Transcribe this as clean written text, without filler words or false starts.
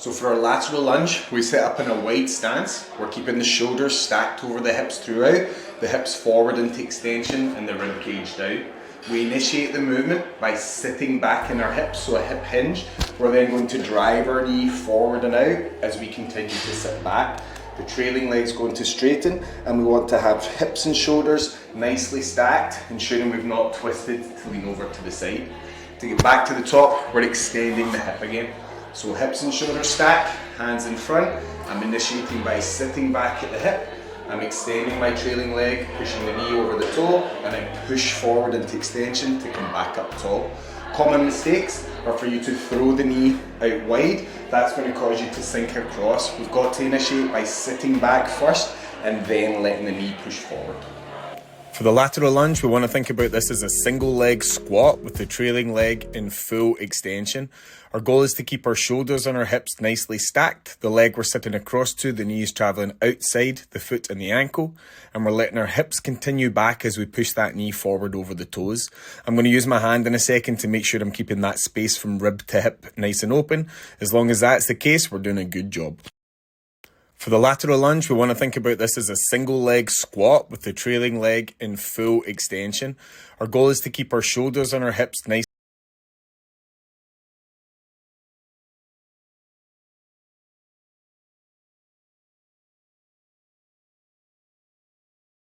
So for our lateral lunge, we sit up in a wide stance. We're keeping the shoulders stacked over the hips throughout, the hips forward into extension and the rib cage down. We initiate the movement by sitting back in our hips, so a hip hinge. We're then going to drive our knee forward and out as we continue to sit back. The trailing leg's going to straighten, and we want to have hips and shoulders nicely stacked, ensuring we've not twisted to lean over to the side. To get back to the top, we're extending the hip again. So hips and shoulders stacked, hands in front. I'm initiating by sitting back at the hip. I'm extending my trailing leg, pushing the knee over the toe, and then push forward into extension to come back up tall. Common mistakes are for you to throw the knee out wide. That's going to cause you to sink across. We've got to initiate by sitting back first and then letting the knee push forward. For the lateral lunge, we want to think about this as a single leg squat with the trailing leg in full extension. Our goal is to keep our shoulders and our hips nicely stacked. The leg we're sitting across to, the knee is traveling outside the foot and the ankle, and we're letting our hips continue back as we push that knee forward over the toes. I'm going to use my hand in a second to make sure I'm keeping that space from rib to hip nice and open. As long as that's the case, we're doing a good job. For the lateral lunge, we want to think about this as a single leg squat with the trailing leg in full extension. Our goal is to keep our shoulders and our hips nice